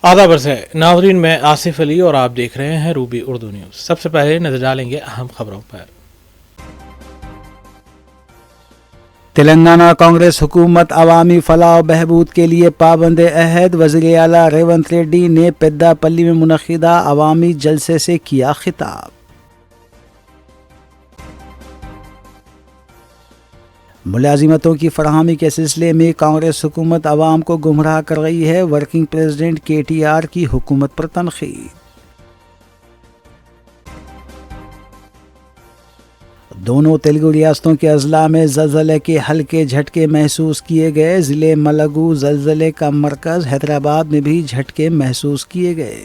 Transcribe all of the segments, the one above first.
آداب عرض ہے ناظرین، میں آصف علی اور آپ دیکھ رہے ہیں روبی اردو نیوز۔ سب سے پہلے نظر ڈالیں گے اہم خبروں پر۔ تلنگانہ کانگریس حکومت عوامی فلاح و بہبود کے لیے پابند عہد۔ وزیر اعلیٰ ریونت ریڈی نے پیدا پلی میں منعقدہ عوامی جلسے سے کیا خطاب۔ ملازمتوں کی فراہمی کے سلسلے میں کانگریس حکومت عوام کو گمراہ کر رہی ہے، ورکنگ پریزیڈنٹ کے ٹی آر کی حکومت پر تنقید۔ دونوں تلگو ریاستوں کے اضلاع میں زلزلے کے ہلکے جھٹکے محسوس کیے گئے۔ ضلع ملگو زلزلے کا مرکز حیدرآباد میں بھی جھٹکے محسوس کیے گئے۔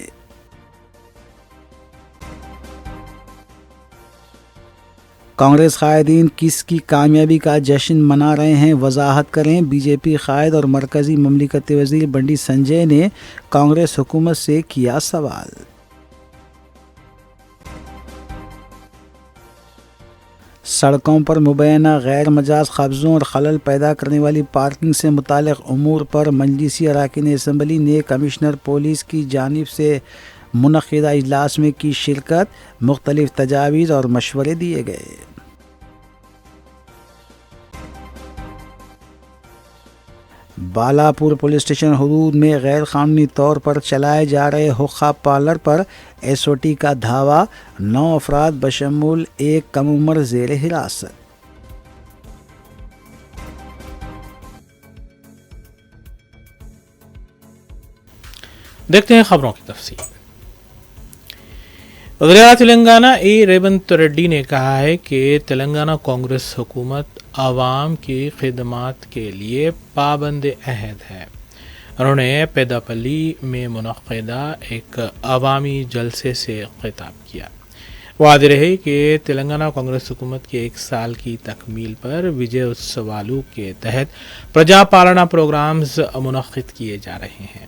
کانگریس قائدین کس کی کامیابی کا جشن منا رہے ہیں، وضاحت کریں۔ بی جے پی قائد اور مرکزی مملکتی وزیر بنڈی سنجے نے کانگریس حکومت سے کیا سوال۔ سڑکوں پر مبینہ غیر مجاز قبضوں اور خلل پیدا کرنے والی پارکنگ سے متعلق امور پر مجلسی اراکین اسمبلی نے کمشنر پولیس کی جانب سے منعقدہ اجلاس میں کی شرکت۔ مختلف تجاویز اور مشورے دیے گئے۔ بالاپور پولیس اسٹیشن حدود میں غیر قانونی طور پر چلائے جا رہے حقہ پارلر پر ایس او ٹی کا دھاوا، 9 افراد بشمول ایک کم عمر زیر حراست۔ دیکھتے ہیں خبروں کی تفصیل۔ وزیر اعلیٰ تلنگانہ ریونت ریڈی نے کہا ہے کہ تلنگانہ کانگریس حکومت عوام کی خدمات کے لیے پابند عہد ہے۔ انہوں نے پیداپلی میں منعقدہ ایک عوامی جلسے سے خطاب کیا۔ وعدے رہے کہ تلنگانہ کانگریس حکومت کے 1 سال کی تکمیل پر وجے اتسوالو کے تحت پرجا پالنا پروگرامز منعقد کیے جا رہے ہیں۔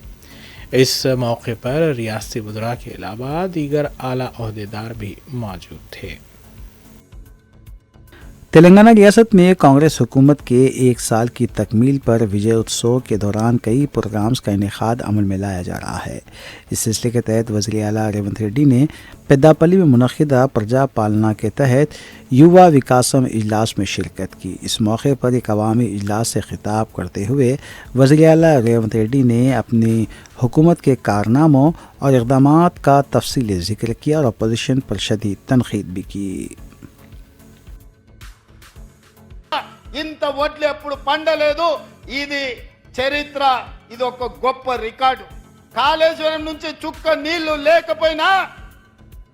اس موقع پر ریاستی وزراء کے علاوہ دیگر اعلیٰ عہدیدار بھی موجود تھے۔ تلنگانہ ریاست میں کانگریس حکومت کے 1 سال کی تکمیل پر وجے اتسو کے دوران کئی پروگرامز کا انعقاد عمل میں لایا جا رہا ہے۔ اس سلسلے کے تحت وزیر اعلیٰ ریونت ریڈی نے پیداپلی میں منعقدہ پرجا پالنا کے تحت یووا وکاسم اجلاس میں شرکت کی۔ اس موقع پر ایک عوامی اجلاس سے خطاب کرتے ہوئے وزیر اعلیٰ ریونت ریڈی نے اپنی حکومت کے کارناموں اور اقدامات کا تفصیلی ذکر کیا اور اپوزیشن پر شدید تنقید بھی کی۔ ఇంత వడ్లు ఎప్పుడు పండలేదు, ఇది చరిత్ర, ఇది ఒక గొప్ప రికార్డు. కాళేశ్వరం నుంచి చుక్క నీళ్లు లేకపోయినా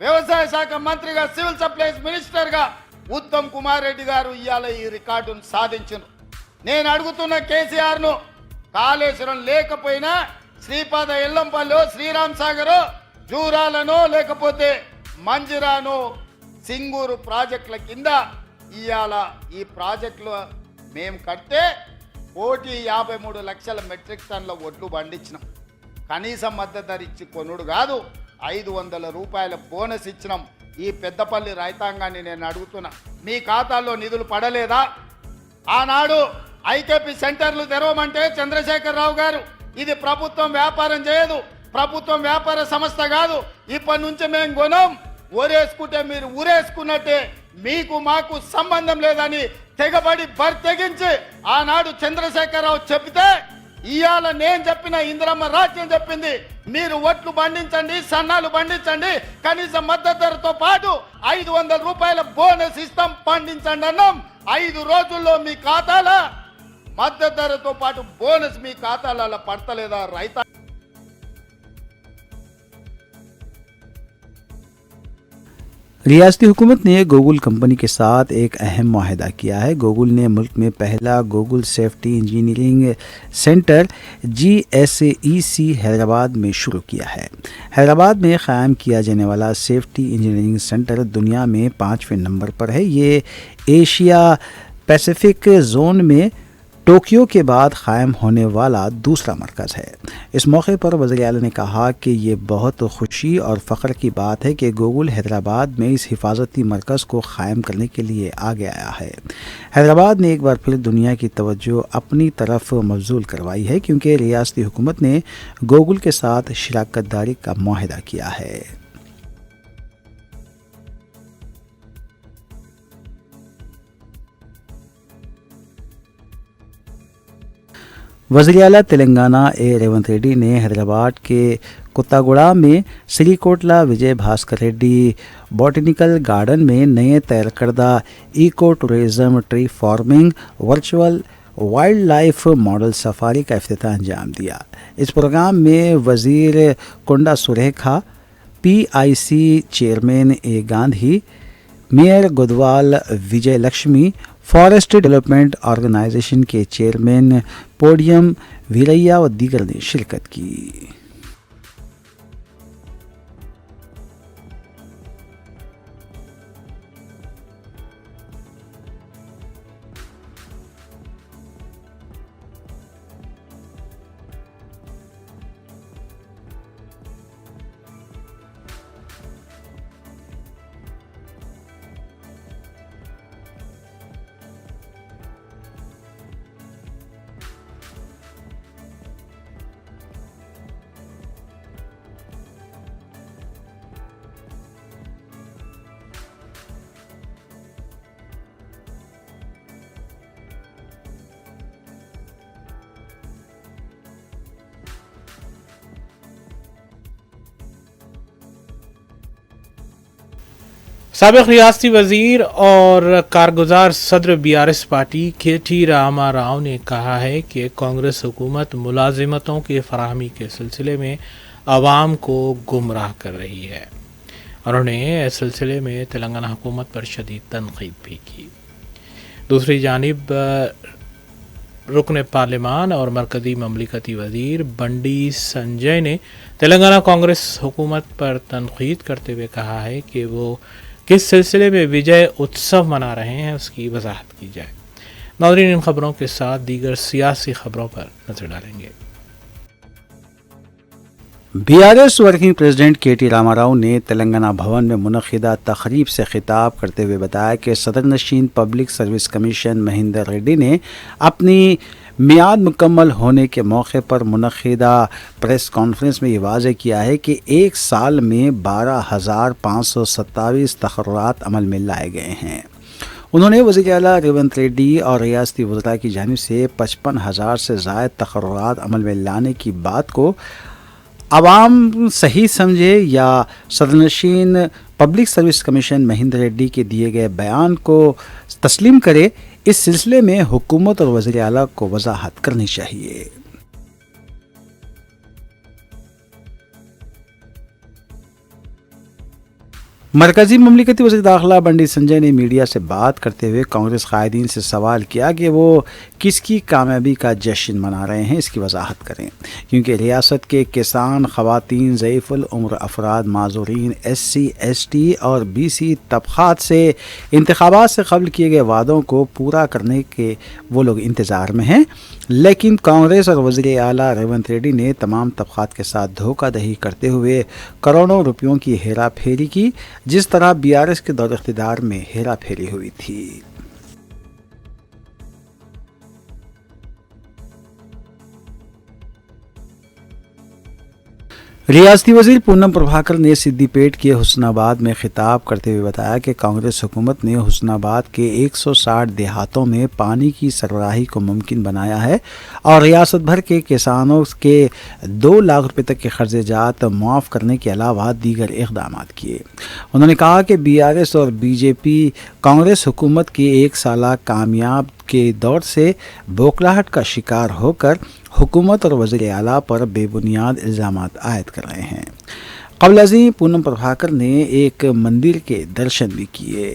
వ్యవసాయ శాఖ మంత్రిగా, సివిల్ సప్లైస్ మినిస్టర్గా ఉత్తమ్ కుమార్ రెడ్డి గారు ఇవాళ ఈ రికార్డును సాధించారు. నేను అడుగుతున్న కేసీఆర్ను, కాళేశ్వరం లేకపోయినా శ్రీపాద ఎల్లంపల్లి, శ్రీరామ్ సాగర్, జూరాలను లేకపోతే మంజిరాను, సింగూరు ప్రాజెక్టుల కింద ఇవాళ ఈ ప్రాజెక్టులు మేము కడితే 1,53 లక్షల మెట్రిక్ టన్ల ఒడ్లు పండించినాం. కనీస మద్దతు ధర ఇచ్చి కొనుడు కాదు, 500 రూపాయల బోనస్ ఇచ్చినాం. ఈ పెద్దపల్లి రైతాంగాన్ని నేను అడుగుతున్నా, మీ ఖాతాల్లో నిధులు పడలేదా? ఆనాడు ఐకేపీ సెంటర్లు తెరవమంటే చంద్రశేఖరరావు గారు, ఇది ప్రభుత్వం వ్యాపారం చేయదు, ప్రభుత్వం వ్యాపార సంస్థ కాదు, ఇప్పటి నుంచి మేము కొనం, ఊరేసుకుంటే మీరు ఊరేసుకున్నట్టే, మీకు మాకు సంబంధం లేదని తెగబడి బర్తెగించి ఆనాడు చంద్రశేఖరరావు చెప్తే, ఇవాళ నేను చెప్పిన ఇందిరమ్మ రాజ్యం చెప్పింది, మీరు ఒట్లు పండించండి, సన్నాలు పండించండి, కనీస మద్దతు ధరతో పాటు 500 రూపాయల బోనస్ ఇస్తాం, పండించండి అన్నాం. 5 రోజుల్లో మీ ఖాతాల మద్దతు ధరతో పాటు బోనస్ మీ ఖాతాలలో పడతలేదా రైతా? ریاستی حکومت نے گوگل کمپنی کے ساتھ ایک اہم معاہدہ کیا ہے۔ گوگل نے ملک میں پہلا Google safety engineering centre GSEC Hyderabad میں شروع کیا ہے۔ حیدرآباد میں قائم کیا جانے والا سیفٹی انجینئرنگ سینٹر دنیا میں 5ویں نمبر پر ہے۔ یہ ایشیا پیسیفک زون میں ٹوکیو کے بعد قائم ہونے والا دوسرا مرکز ہے۔ اس موقع پر وزیر اعلیٰ نے کہا کہ یہ بہت خوشی اور فخر کی بات ہے کہ گوگل حیدرآباد میں اس حفاظتی مرکز کو قائم کرنے کے لیے آگے آیا ہے۔ حیدرآباد نے ایک بار پھر دنیا کی توجہ اپنی طرف مبذول کروائی ہے کیونکہ ریاستی حکومت نے گوگل کے ساتھ شراکت داری کا معاہدہ کیا ہے۔ وزیر اعلیٰ تلنگانہ ریونت ریڈی نے حیدرآباد کے کتاگوڑا میں سری کوٹلا وجے بھاسکر ریڈی بوٹینیکل گارڈن میں نئے تیار کردہ eco tourism tree farming virtual wild life model safari کا افتتاح انجام دیا۔ اس پروگرام میں وزیر Konda Surekha, PIC chairman Gandhi, mayor Gadwal Vijaya Lakshmi, forest development organisation کے چیئرمین پوڈیم ویریا و دیگر نے شرکت کی۔ سابق ریاستی وزیر اور کارگزار صدر BRS party KT Rama Rao نے کہا ہے کہ کانگریس حکومت ملازمتوں کی فراہمی کے سلسلے میں عوام کو گمراہ کر رہی ہے۔ انہوں نے اس سلسلے میں تلنگانہ حکومت پر شدید تنقید بھی کی۔ دوسری جانب رکن پارلیمان اور مرکزی مملکتی وزیر بنڈی سنجے نے تلنگانہ کانگریس حکومت پر تنقید کرتے ہوئے کہا ہے کہ وہ کس سلسلے میں وجے اتسو منا رہے ہیں اس کی وضاحت کی جائے۔ ناظرین، ان خبروں کے ساتھ دیگر سیاسی خبروں پر نظر ڈالیں گے۔ BRS working president KT Rama Rao نے تلنگانہ بھون میں منعقدہ تقریب سے خطاب کرتے ہوئے بتایا کہ صدر نشین public service commission Mahender ready نے اپنی میعاد مکمل ہونے کے موقع پر منعقدہ پریس کانفرنس میں یہ واضح کیا ہے کہ ایک سال میں 12,527 تقررات عمل میں لائے گئے ہیں۔ انہوں نے وزیر اعلیٰ ریونت ریڈی اور ریاستی وزراء کی جانب سے 55,000 سے زائد تقررات عمل میں لانے کی بات کو عوام صحیح سمجھے یا صدرنشین public service commission Mahender Reddy کے دیے گئے بیان کو تسلیم کرے، اس سلسلے میں حکومت اور وزیر اعلیٰ کو وضاحت کرنی چاہیے۔ مرکزی مملکتی وزیر داخلہ بنڈی سنجے نے میڈیا سے بات کرتے ہوئے کانگریس قائدین سے سوال کیا کہ وہ کس کی کامیابی کا جشن منا رہے ہیں، اس کی وضاحت کریں، کیونکہ ریاست کے کسان، خواتین، ضعیف العمر افراد، معذورین، SC ST اور BC طبقات سے انتخابات سے قبل کیے گئے وعدوں کو پورا کرنے کے وہ لوگ انتظار میں ہیں، لیکن کانگریس اور وزیر اعلیٰ ریونت ریڈی نے تمام طبقات کے ساتھ دھوکہ دہی کرتے ہوئے کروڑوں روپیوں کی ہیرا پھیری کی، جس طرح BRS کے دور اقتدار میں ہیرا پھیری ہوئی تھی۔ ریاستی وزیر پونم پربھاکر نے سدی پیٹ کے حسن آباد میں خطاب کرتے ہوئے بتایا کہ کانگریس حکومت نے حسن آباد کے 160 دیہاتوں میں پانی کی سربراہی کو ممکن بنایا ہے اور ریاست بھر کے کسانوں کے 2 لاکھ روپے تک کے قرضے جات معاف کرنے کے علاوہ دیگر اقدامات کیے۔ انہوں نے کہا کہ BRS اور BJP کانگریس حکومت کے 1 سالہ کامیاب کے دور سے بوکھلاہٹ کا شکار ہو کر حکومت اور وزیر اعلیٰ پر بے بنیاد الزامات عائد کر رہے ہیں۔ قبل ازیں پونم پربھاکر نے ایک مندر کے درشن بھی کیے۔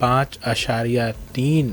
5.3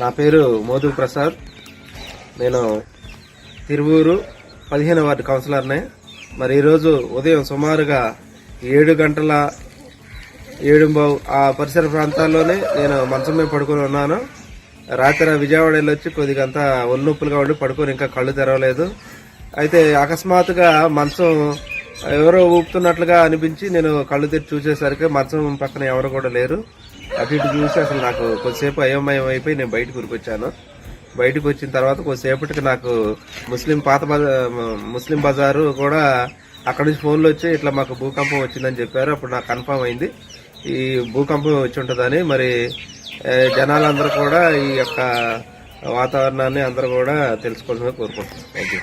నా పేరు మోదు ప్రసాద్. నేను తిరువూరు 15వ వార్డు కౌన్సిలర్నే. మరి ఈరోజు ఉదయం సుమారుగా 7 గంటల 7:15 ఆ పరిసర ప్రాంతాల్లోనే నేను మంచం మీద పడుకొని ఉన్నాను. రాత్రి విజయవాడ వెళ్ళొచ్చి కొద్దిగంతా ఒళ్ళు నొప్పులుగా ఉండి పడుకొని ఇంకా కళ్ళు తెరవలేదు. అయితే అకస్మాత్తుగా మంచం ఎవరో ఊపుతున్నట్లుగా అనిపించి నేను కళ్ళు తెరిచి చూసేసరికి మంచం పక్కన ఎవరు కూడా లేరు. అటు ఇటు చూసి అసలు నాకు కొద్దిసేపు అయోమయం అయిపోయి నేను బయటకు ఉరికొచ్చాను. బయటకు వచ్చిన తర్వాత కొద్దిసేపటికి నాకు ముస్లిం బజారు కూడా అక్కడి నుంచి ఫోన్లు వచ్చి ఇట్లా మాకు భూకంపం వచ్చిందని చెప్పారు. అప్పుడు నాకు కన్ఫర్మ్ అయింది ఈ భూకంపం వచ్చి ఉంటుందని. మరి జనాలందరూ కూడా ఈ యొక్క వాతావరణాన్ని అందరూ కూడా తెలుసుకోవాలని కోరుకుంటున్నాను. Thank you.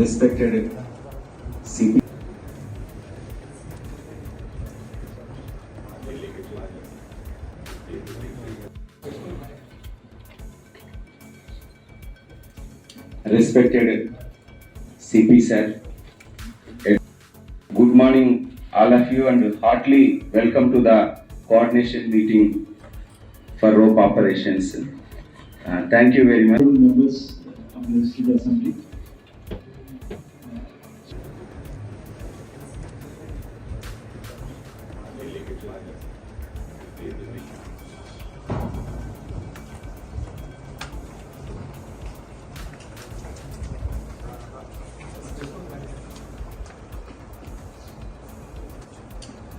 Respected CP, respected CP sir, good morning all of you and heartily welcome to the coordination meeting for rope operations. Thank you very much. Members of the Legislative Assembly.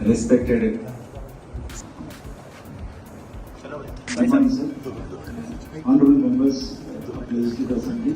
Respected honorable members of the Legislative Assembly,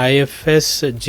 IFSJ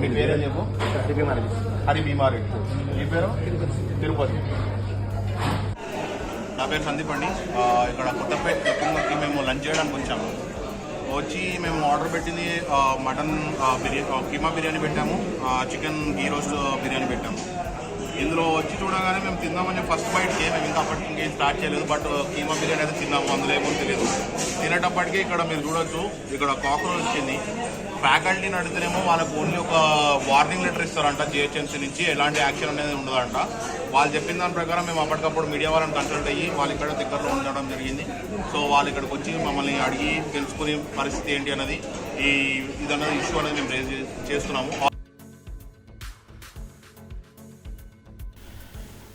మీ పేరేం చెప్పు? హరి బీమారెడ్డి. మీ పేరు? తిరుపతి. నా పేరు సందీప్ అండి. ఇక్కడ కొత్తపేట కి మేము lunch చేయడానికి వచ్చాము. వచ్చి మేము ఆర్డర్ పెట్టింది మటన్ బిర్యానీ, కీమా బిర్యానీ పెట్టాము, చికెన్ గీ రోస్ట్ బిర్యానీ పెట్టాము. ఇందులో వచ్చి చూడగానే మేము తిందామని ఫస్ట్ బైట్కి మేము ఇంకా అప్పటికి ఇంకేం స్టార్ట్ చేయలేదు, బట్ కీమా బిర్యానీ అయితే తిన్నాము. అందులో ఏమో తెలియదు. తినేటప్పటికీ ఇక్కడ మీరు చూడొచ్చు, ఇక్కడ కాక్రోచ్ వచ్చింది. ఫ్యాకల్టీని అడిగితేనేమో వాళ్ళకు ఓన్లీ ఒక వార్నింగ్ లెటర్ ఇస్తారంట GHMC నుంచి, ఎలాంటి యాక్షన్ అనేది ఉండదంట. వాళ్ళు చెప్పిన దాని ప్రకారం మేము అప్పటికప్పుడు మీడియా వాళ్ళని కన్సల్ట్ అయ్యి వాళ్ళు ఇక్కడ దగ్గరలో ఉండడం జరిగింది. సో వాళ్ళు ఇక్కడికి వచ్చి మమ్మల్ని అడిగి తెలుసుకునే పరిస్థితి ఏంటి అన్నది, ఇదన్నది ఇష్యూ అనేది మేము రేజ్ చేస్తున్నాము.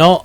9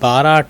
12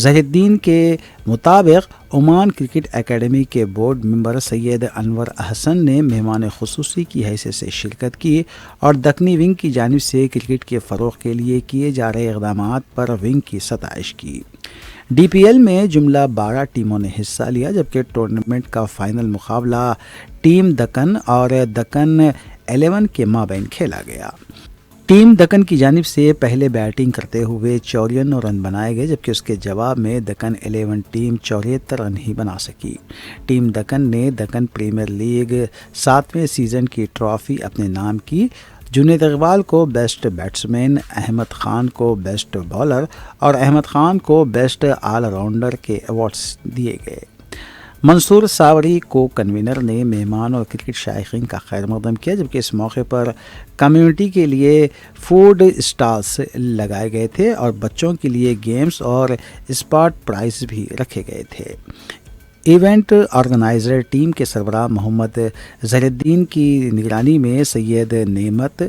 ظہیر الدین کے مطابق عمان کرکٹ اکیڈمی کے بورڈ ممبر سید انور احسن نے مہمان خصوصی کی حیثیت سے شرکت کی اور دکنی ونگ کی جانب سے کرکٹ کے فروغ کے لیے کیے جا رہے اقدامات پر ونگ کی ستائش کی۔ ڈی پی ایل میں جملہ 12 ٹیموں نے حصہ لیا، جبکہ ٹورنامنٹ کا فائنل مقابلہ ٹیم دکن اور دکن 11 کے مابین کھیلا گیا۔ ٹیم دکن کی جانب سے پہلے بیٹنگ کرتے ہوئے 54 رن بنائے گئے، جبکہ اس کے جواب میں دکن 11 ٹیم 74 رن ہی بنا سکی۔ ٹیم دکن نے دکن پریمیئر لیگ 7ویں سیزن کی ٹرافی اپنے نام کی۔ جنید اقبال کو بیسٹ بیٹسمین، احمد خان کو بیسٹ بالر اور احمد خان کو بیسٹ آل راؤنڈر کے ایوارڈز دیے گئے۔ منصور ساوری کو کنوینر نے مہمان اور کرکٹ شائقین کا خیر مقدم کیا، جبکہ اس موقع پر کمیونٹی کے لیے فوڈ اسٹالز لگائے گئے تھے اور بچوں کے لیے گیمز اور اسپاٹ پرائز بھی رکھے گئے تھے۔ ایونٹ آرگنائزر ٹیم کے سربراہ محمد ظہیر الدین کی نگرانی میں سید نعمت،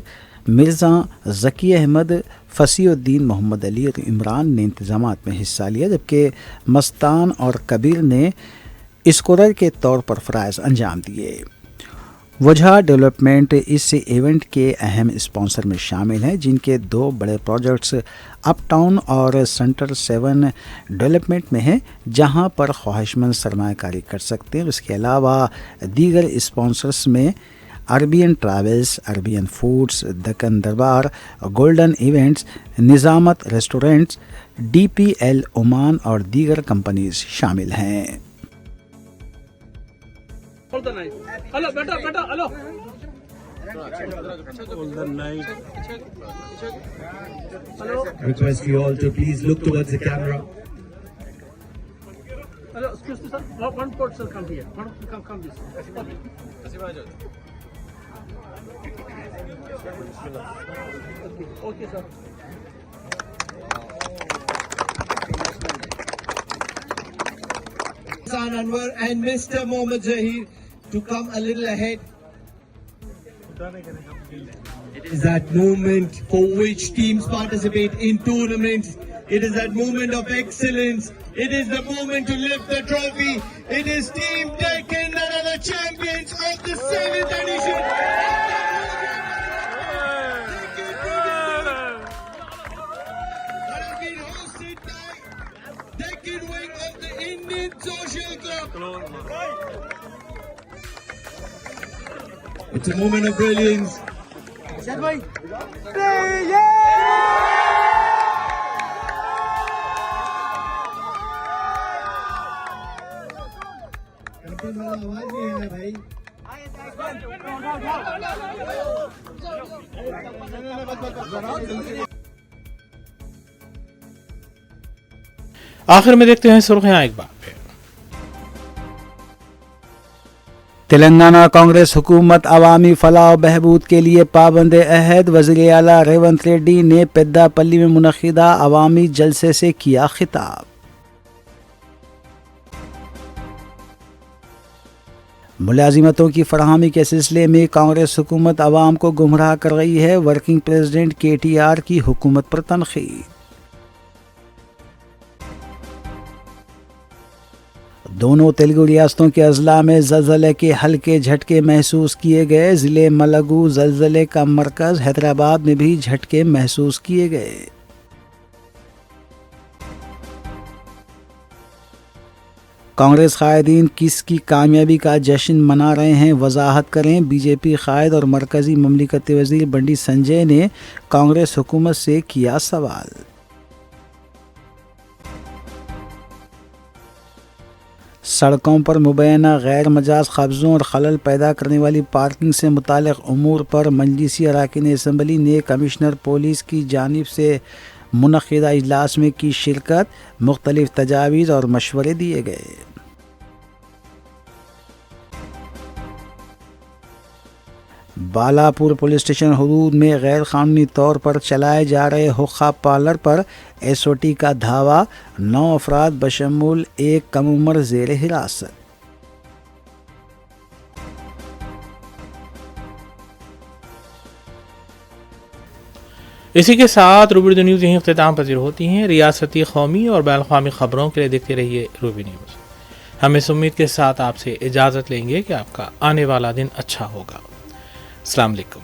مرزا ذکی احمد، فصیح الدین محمد علی اور عمران نے انتظامات میں حصہ لیا، جبکہ مستان اور کبیر نے اسکورر کے طور پر فرائض انجام دیے۔ وجہ ڈیولپمنٹ اس ایونٹ کے اہم اسپانسر میں شامل ہیں، جن کے 2 بڑے پروجیکٹس اپ ٹاؤن اور سینٹر 7 ڈیولپمنٹ میں ہیں، جہاں پر خواہشمند سرمایہ کاری کر سکتے ہیں۔ اس کے علاوہ دیگر اسپانسرس میں Arabian travels, Arabian foods, Deccan Darbar, golden events, Nizamat restaurants, D P L Oman اور دیگر کمپنیز شامل ہیں۔ Hold the knife. Hello, better, hello. Hold the knife. Hello. Request you all to please look towards the camera. Hello, excuse me, sir. One port, sir, come here. Come this. Okay. Okay, sir. Hassan Anwar and Mr. Mohammad Zahir to come a little ahead. It is that moment for which teams participate in tournaments. It is that moment of excellence. It is the moment to lift the trophy. It is Team Deccan that are the champions of the 7th edition. That has been hosted by Deccan wing of the Indian Social Club. It's a moment of brilliance. آخر میں دیکھتے ہیں سرخیاں ایک بار پھر۔ تلنگانہ کانگریس حکومت عوامی فلاح و بہبود کے لیے پابند عہد، وزیر اعلیٰ ریونت ریڈی نے پیدا پلی میں منعقدہ عوامی جلسے سے کیا خطاب۔ ملازمتوں کی فراہمی کے سلسلے میں کانگریس حکومت عوام کو گمراہ کر رہی ہے، ورکنگ پریزیڈنٹ کے ٹی آر کی حکومت پر تنقید۔ دونوں تلگو ریاستوں کے اضلاع میں زلزلے کے ہلکے جھٹکے محسوس کیے گئے، ضلع ملگو زلزلے کا مرکز حیدرآباد میں بھی جھٹکے محسوس کیے گئے۔ کانگریس قائدین کس کی کامیابی کا جشن منا رہے ہیں، وضاحت کریں۔ بی جے پی قائد اور مرکزی مملکتی وزیر بنڈی سنجے نے کانگریس حکومت سے کیا سوال۔ سڑکوں پر مبینہ غیر مجاز قبضوں اور خلل پیدا کرنے والی پارکنگ سے متعلق امور پر مجلسی اراکین اسمبلی نے کمشنر پولیس کی جانب سے منعقدہ اجلاس میں کی شرکت، مختلف تجاویز اور مشورے دیے گئے۔ بالاپور پولیس اسٹیشن حدود میں غیر قانونی طور پر چلائے جا رہے حقہ پارلر پر ایس او ٹی کا دھاوا، 9 افراد بشمول ایک کم عمر زیر حراست۔ اسی کے ساتھ روبی نیوز یہیں اختتام پذیر ہوتی ہیں. ریاستی، قومی اور بین الاقوامی خبروں کے لیے دیکھتے رہیے روبی نیوز. ہم اس امید کے ساتھ آپ سے اجازت لیں گے کہ آپ کا آنے والا دن اچھا ہوگا. السلام علیکم.